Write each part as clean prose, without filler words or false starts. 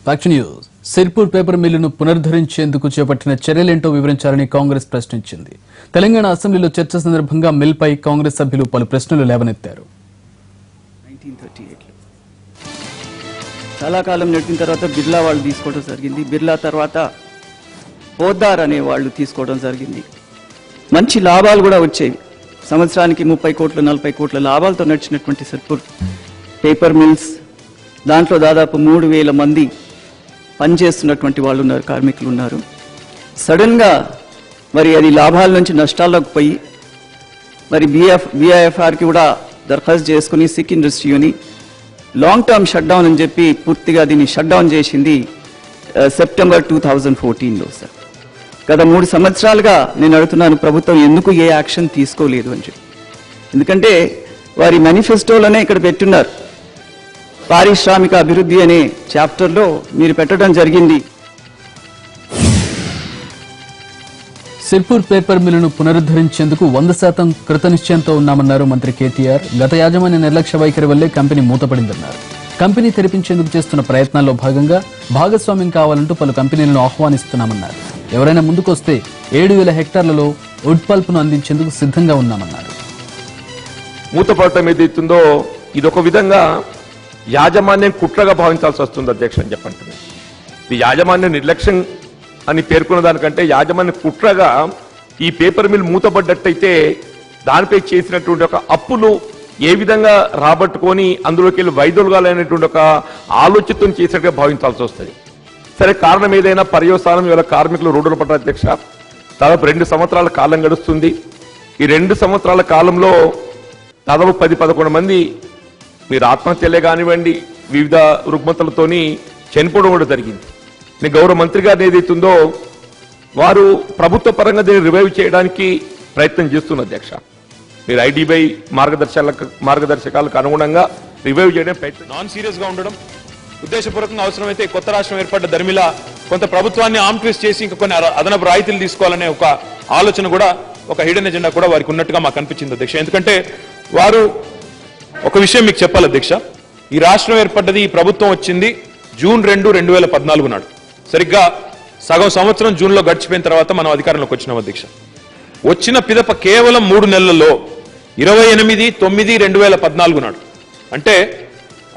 Fact news. Sirpur paper మిల్లును పునరుద్ధరించేందుకు చేపట్టిన చర్యలేంటో వివరించాలని కాంగ్రెస్ ప్రశ్నించింది. తెలంగాణ అసెంబ్లీలో చర్చ సందర్భంగా మిల్పై కాంగ్రెస్ సభ్యులు పలు ప్రశ్నలు లేవనెత్తారు. 1938 చాలా కాలం నడిపిన తర్వాత బిర్లా వాళ్ళు తీసుకోవడం జరిగింది. బిర్లా తర్వాత పోద్దార్ అనే వాళ్ళు తీసుకోవడం జరిగింది. మంచి లాభాలు కూడా వచ్చేవి. సంవత్సరానికి 30 కోట్ల 40 కోట్ల లాభాలతో నడిచినటువంటి సిర్పూర్ పేపర్ మిల్స్, దాంట్లో దాదాపు 3000 మంది పనిచేస్తున్నటువంటి వాళ్ళు ఉన్నారు, కార్మికులు ఉన్నారు. సడన్గా మరి అది లాభాల నుంచి నష్టాల్లోకి పోయి మరి BIFRకి కూడా దరఖాస్తు చేసుకుని సిక్ ఇండస్ట్రీని లాంగ్ టర్మ్ షట్ డౌన్ అని చెప్పి పూర్తిగా దీన్ని షట్ డౌన్ చేసింది సెప్టెంబర్ 2014లో. సార్ గత 3 సంవత్సరాలుగా నేను అడుగుతున్నాను, ప్రభుత్వం ఎందుకు ఏ యాక్షన్ తీసుకోలేదు అని చెప్పి. ఎందుకంటే వారి మేనిఫెస్టోలోనే ఇక్కడ పెట్టున్నారు, పారిశ్రామిక అభివృద్ధి అనే చాప్టర్లో మీరు పెట్టడం జరిగింది. సిర్పూర్ పేపర్ మిల్లును పునరుద్ధరించేందుకు 100% కృతనిశ్చయంతో ఉన్నామన్నారు మంత్రి కేటీఆర్. గత యాజమాన్య నిర్లక్ష్య వైఖరి వల్లే కంపెనీ మూతపడిందన్నారు. కంపెనీ తెరిపించేందుకు చేస్తున్న ప్రయత్నాల్లో భాగంగా భాగస్వామ్యం కావాలంటూ పలు కంపెనీలను ఆహ్వానిస్తున్నామన్నారు. ఎవరైనా ముందుకొస్తే 7000 హెక్టార్లలో వుడ్ పల్ప్ను అందించేందుకు సిద్ధంగా ఉన్నామన్నారు. మూతపడటం ఏదైతుందో ఇదొక విధంగా యాజమాన్యం కుట్రగా భావించాల్సి వస్తుంది అధ్యక్ష అని చెప్పండి. ఇది యాజమాన్య నిర్లక్ష్యం అని పేర్కొన్న దానికంటే యాజమాన్య కుట్రగా ఈ పేపర్ మిల్ మూతపడ్డట్టయితే దానిపై చేసినటువంటి ఒక అప్పులు ఏ విధంగా రాబట్టుకొని అందులోకి వెళ్ళి వైదొలగాలనేటువంటి ఒక ఆలోచనతో చేసినట్టుగా భావించాల్సి వస్తుంది. సరే, కారణం ఏదైనా పర్యవసానం ఇవాళ కార్మికులు రోడ్డున పడ్డారు అధ్యక్ష. దాదాపు 2 సంవత్సరాల కాలం గడుస్తుంది. ఈ 2 సంవత్సరాల కాలంలో దాదాపు 10-11 మంది మీరు ఆత్మహత్యలే కానివ్వండి, వివిధ రుగ్మతలతోని చనిపోవడం కూడా జరిగింది. నేను గౌరవ మంత్రి గారిని ఏదైతుందో వారు ప్రభుత్వ పరంగా దీన్ని రివైవ్ చేయడానికి ప్రయత్నం చేస్తున్నారు అధ్యక్ష. మీరు IDBI మార్గదర్శకాలకు అనుగుణంగా రివైవ్ చేయడం ప్రయత్నం. నాన్ సీరియస్ గా ఉండడం, ఉద్దేశపూర్వకంగా అవసరమైతే కొత్త రాష్ట్రం ఏర్పడ్డ ధర్మిలా కొంత ప్రభుత్వాన్ని ఆర్మ్ ట్విస్ట్ చేసి ఇంకా కొన్ని అదనపు రాయితీలు తీసుకోవాలనే ఒక ఆలోచన కూడా, ఒక హిడెన్ ఎజెండా కూడా వారికి ఉన్నట్టుగా మాకు అనిపించింది అధ్యక్ష. ఎందుకంటే వారు ఒక విషయం మీకు చెప్పాలి అధ్యక్ష, ఈ రాష్ట్రం ఏర్పడ్డది, ఈ ప్రభుత్వం వచ్చింది జూన్ 2, 2014 నాడు. సరిగ్గా సగం సంవత్సరం జూన్లో గడిచిపోయిన తర్వాత మనం అధికారంలోకి వచ్చినాం అధ్యక్ష. వచ్చిన పిదప కేవలం 3 నెలల్లో 28/9/2014 నాడు, అంటే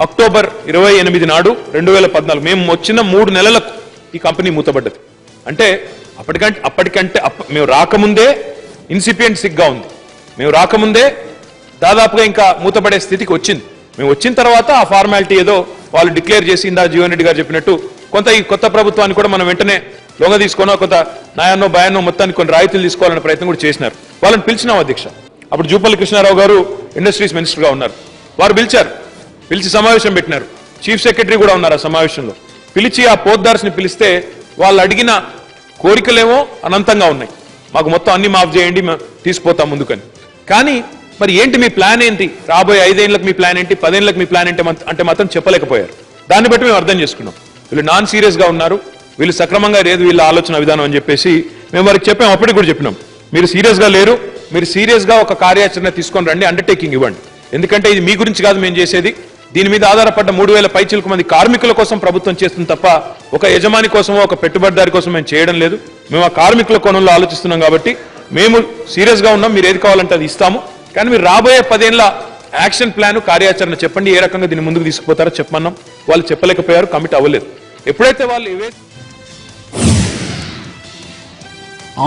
అక్టోబర్ 28 నాడు 2014, మేము వచ్చిన 3 నెలలకు ఈ కంపెనీ మూతపడ్డది. అంటే అప్పటికంటే మేము రాకముందే ఇన్సిపియంట్ సిగ్గా ఉంది. మేము రాకముందే దాదాపుగా ఇంకా మూతపడే స్థితికి వచ్చింది. మేము వచ్చిన తర్వాత ఆ ఫార్మాలిటీ ఏదో వాళ్ళు డిక్లేర్ చేసి ఇందా జీవన్ రెడ్డి గారు చెప్పినట్టు కొంత ఈ కొత్త ప్రభుత్వాన్ని కూడా మనం వెంటనే లొంగ తీసుకోనో కొంత న్యాయాన్నో భయాన్నో మొత్తానికి కొన్ని రాయితీలు తీసుకోవాలనే ప్రయత్నం కూడా చేసినారు. వాళ్ళని పిలిచినాం అధ్యక్ష. అప్పుడు జూపల్లి కృష్ణారావు గారు ఇండస్ట్రీస్ మినిస్టర్గా ఉన్నారు. వారు పిలిచి సమావేశం పెట్టినారు. చీఫ్ సెక్రటరీ కూడా ఉన్నారు ఆ సమావేశంలో. పిలిచి ఆ పోద్దార్స్ని పిలిస్తే వాళ్ళు అడిగిన కోరికలేమో అనంతంగా ఉన్నాయి. మాకు మొత్తం అన్ని మాఫ్ చేయండి, తీసుకుపోతాం ముందుకని. కానీ మరి ఏంటి మీ ప్లాన్ ఏంటి, రాబోయే 5 ఏళ్లకు మీ ప్లాన్ ఏంటి, 10 ఏళ్లకు మీ ప్లాన్ ఏంటి అంటే మాత్రం చెప్పలేకపోయారు. దాన్ని బట్టి మేము అర్థం చేసుకున్నాం, వీళ్ళు నాన్ సీరియస్ గా ఉన్నారు, వీళ్ళు సక్రమంగా లేదు వీళ్ళ ఆలోచన విధానం అని చెప్పేసి మేము వారికి చెప్పాం. అప్పటికి కూడా చెప్పినాం, మీరు సీరియస్ గా లేరు, మీరు సీరియస్ గా ఒక కార్యాచరణ తీసుకొని రండి, అండర్టేకింగ్ ఇవ్వండి. ఎందుకంటే ఇది మీ గురించి కాదు మేము చేసేది, దీని మీద ఆధారపడ్డ 3000 పైచిలకు మంది కార్మికుల కోసం ప్రభుత్వం చేస్తుంది తప్ప ఒక యజమాని కోసమో ఒక పెట్టుబడిదారి కోసం మేము చేయడం లేదు. మేము ఆ కార్మికుల కోణంలో ఆలోచిస్తున్నాం కాబట్టి మేము సీరియస్ గా ఉన్నాం. మీరు ఏది కావాలంటే అది ఇస్తాము, కానీ మీరు రాబోయే 10 ఏళ్ల యాక్షన్ ప్లాన్, కార్యాచరణ చెప్పండి, ఏ రకంగా దీన్ని ముందుకు తీసుకుపోతారో చెప్పమన్నాం. వాళ్ళు చెప్పలేకపోయారు, కమిట్ అవ్వలేదు. ఎప్పుడైతే వాళ్ళు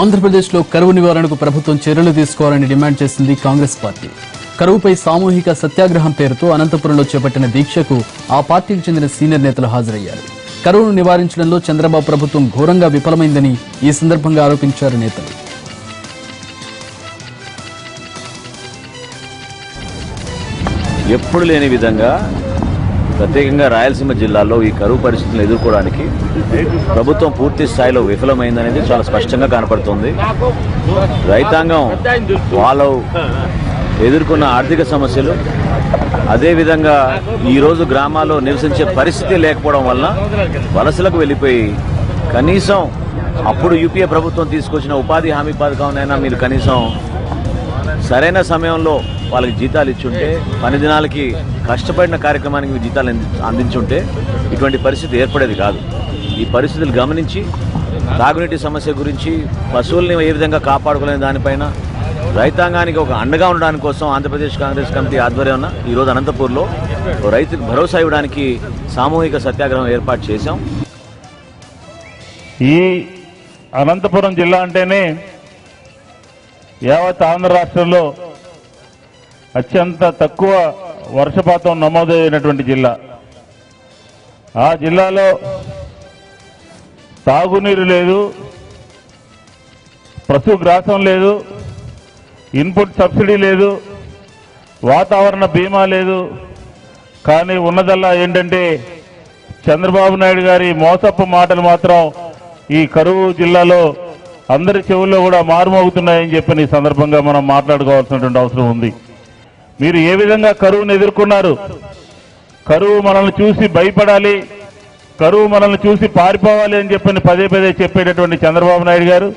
ఆంధ్రప్రదేశ్లో కరువు నివారణకు ప్రభుత్వం చర్యలు తీసుకోవాలని డిమాండ్ చేసింది కాంగ్రెస్ పార్టీ. కరువుపై సామూహిక సత్యాగ్రహం పేరుతో అనంతపురంలో చేపట్టిన దీక్షకు ఆ పార్టీకి చెందిన సీనియర్ నేతలు హాజరయ్యారు. కరువును నివారించడంలో చంద్రబాబు ప్రభుత్వం ఘోరంగా విఫలమైందని ఈ సందర్భంగా ఆరోపించారు నేతలు. ఎప్పుడు లేని విధంగా ప్రత్యేకంగా రాయలసీమ జిల్లాలో ఈ కరువు పరిస్థితులను ఎదుర్కోవడానికి ప్రభుత్వం పూర్తి స్థాయిలో విఫలమైందనేది చాలా స్పష్టంగా కనపడుతుంది. రైతాంగం వాళ్ళు ఎదుర్కొన్న ఆర్థిక సమస్యలు, అదేవిధంగా ఈరోజు గ్రామాల్లో నివసించే పరిస్థితి లేకపోవడం వల్ల వలసలకు వెళ్ళిపోయి కనీసం అప్పుడు యూపీఏ ప్రభుత్వం తీసుకొచ్చిన ఉపాధి హామీ పథకంనైనా మీరు కనీసం సరైన సమయంలో వాళ్ళకి జీతాలు ఇచ్చుంటే, పని దినాలకి కష్టపడిన కార్యక్రమానికి జీతాలు అందించుంటే ఇటువంటి పరిస్థితి ఏర్పడేది కాదు. ఈ పరిస్థితులు గమనించి తాగునీటి సమస్య గురించి, పశువుల్ని ఏ విధంగా కాపాడుకునే దానిపైన రైతాంగానికి ఒక అండగా ఉండడానికి కోసం ఆంధ్రప్రదేశ్ కాంగ్రెస్ కమిటీ ఆధ్వర్యంలో ఈరోజు అనంతపూర్లో రైతుకు భరోసా ఇవ్వడానికి సామూహిక సత్యాగ్రహం ఏర్పాటు చేశాం. ఈ అనంతపురం జిల్లా అంటేనే యావత్ ఆంధ్ర రాష్ట్రంలో అత్యంత తక్కువ వర్షపాతం నమోదైనటువంటి జిల్లా. ఆ జిల్లాలో తాగునీరు లేదు, పశుగ్రాసం లేదు, ఇన్పుట్ సబ్సిడీ లేదు, వాతావరణ బీమా లేదు. కానీ ఉన్నదల్లా ఏంటంటే చంద్రబాబు నాయుడు గారి మోసపు మాటలు మాత్రం ఈ కరువు జిల్లాలో అందరి చెవుల్లో కూడా మారుమోగుతున్నాయని చెప్పి ఈ సందర్భంగా మనం మాట్లాడుకోవాల్సినటువంటి అవసరం ఉంది. మీరు ఏ విధంగా కరువును ఎదుర్కొన్నారు? కరువు మనల్ని చూసి భయపడాలి, కరువు మనల్ని చూసి పారిపోవాలి అని చెప్పని పదే పదే చెప్పేటటువంటి చంద్రబాబు నాయుడు గారు,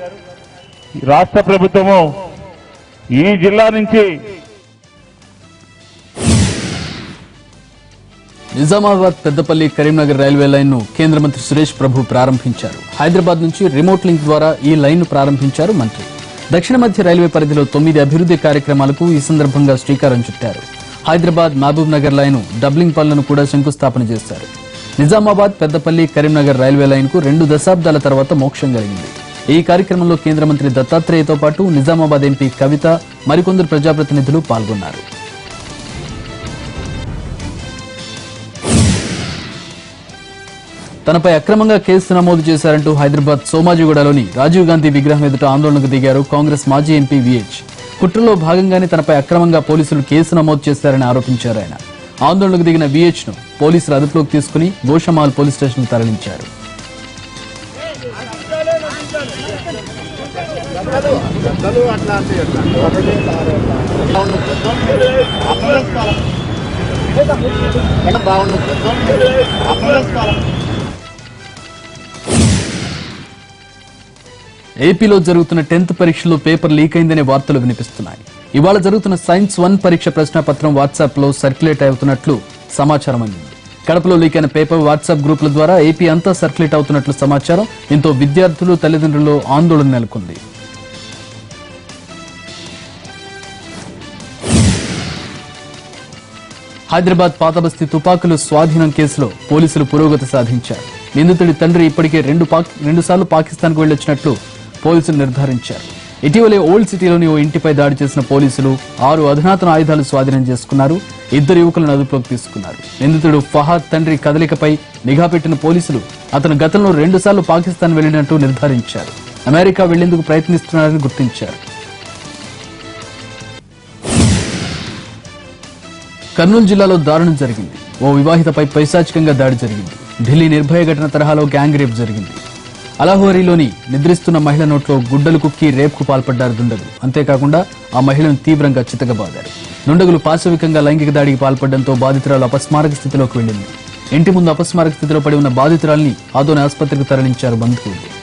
రాష్ట్ర ప్రభుత్వము ఈ జిల్లా నుంచి నిజామాబాద్ పెద్దపల్లి కరీంనగర్ రైల్వే లైన్ ను కేంద్ర మంత్రి సురేష్ ప్రభు ప్రారంభించారు. హైదరాబాద్ నుంచి రిమోట్ లింక్ ద్వారా ఈ లైన్ ను ప్రారంభించారు మంత్రి. దక్షిణ మధ్య రైల్వే పరిధిలో 9 అభివృద్ధి కార్యక్రమాలకు ఈ సందర్భంగా శ్రీకారం చుట్టారు. హైదరాబాద్ మహబూబ్ నగర్ లైన్ డబ్లింగ్ పనులను కూడా శంకుస్థాపన చేశారు. నిజామాబాద్ పెద్దపల్లి కరీంనగర్ రైల్వే లైన్ కు 2 దశాబ్దాల తర్వాత మోక్షం కలిగింది. ఈ కార్యక్రమంలో కేంద్ర మంత్రి దత్తాత్రేయతో పాటు నిజామాబాద్ ఎంపీ కవిత, మరికొందరు ప్రజాప్రతినిధులు పాల్గొన్నారు. తనపై అక్రమంగా కేసు నమోదు చేశారంటూ హైదరాబాద్ సోమాజిగూడలోని రాజీవ్ గాంధీ విగ్రహం ఎదుట ఆందోళనకు దిగారు కాంగ్రెస్ మాజీ ఎంపీ విహెచ్. కుట్రలో భాగంగానే తనపై అక్రమంగా పోలీసులు కేసు నమోదు చేశారని ఆరోపించారు ఆయన. ఆందోళనకు దిగిన విహెచ్ ను పోలీసులు అదుపులోకి తీసుకుని గోషమాల్ పోలీస్ స్టేషన్ తరలించారు. ఏపీలో జరుగుతున్న 10th పరీక్షలో పేపర్ లీక్ అయిందనే వార్తలు వినిపిస్తున్నాయి. ఇవాళ జరుగుతున్న సైన్స్ 1 పరీక్ష ప్రశ్నపత్రం వాట్సాప్ లో సర్క్యులేట్ అవుతున్నట్లు సమాచారం అందింది. కడపలో లీక్ అయిన పేపర్ వాట్సాప్ గ్రూపుల ద్వారా ఏపీ అంతా సర్క్యులేట్ అవుతున్నట్లు సమాచారం. దీంతో విద్యార్థులు, తల్లిదండ్రుల్లో ఆందోళన నెలకొంది. హైదరాబాద్ పాతబస్తీ తుపాకులు స్వాధీనం కేసులో పోలీసులు పురోగతి సాధించారు. నిందితుడి తండ్రి ఇప్పటికే 2 సార్లు పాకిస్తాన్కు వెళ్లొచ్చినట్లు పోలీసులు నిర్ధారించారు. ఇటీవలే ఓల్డ్ సిటీలోని ఓ ఇంటిపై దాడి చేసిన పోలీసులు 6 అధునాతన ఆయుధాలు స్వాధీనం చేసుకున్నారు. 2 యువకులను అదుపులోకి తీసుకున్నారు. నిందితుడు ఫహాద్ తండ్రి కదలికపై నిఘా పెట్టిన పోలీసులు అతను గతంలో 2 సార్లు పాకిస్తాన్ వెళ్లినట్టు నిర్ధారించారు. అమెరికా వెళ్లేందుకు ప్రయత్నిస్తున్నారని గుర్తించారు. కర్నూలు జిల్లాలో దారుణం జరిగింది. ఓ వివాహితపై పైశాచికంగా దాడి జరిగింది. ఢిల్లీ నిర్భయ ఘటన తరహాలో గ్యాంగ్ రేప్ జరిగింది. అలహోరీలోని నిద్రిస్తున్న మహిళ నోట్లో గుడ్డలు కుక్కి రేప్కు పాల్పడ్డారు దుండగులు. అంతేకాకుండా ఆ మహిళను తీవ్రంగా చితకబాదారు. దుండగులు పాశవికంగా లైంగిక దాడికి పాల్పడడంతో బాధితురాలు అపస్మారక స్థితిలోకి వెళ్లింది. ఇంటి ముందు అపస్మారక స్థితిలో పడి ఉన్న బాధితురాల్ని ఆదోని ఆసుపత్రికి తరలించారు బంధువులు.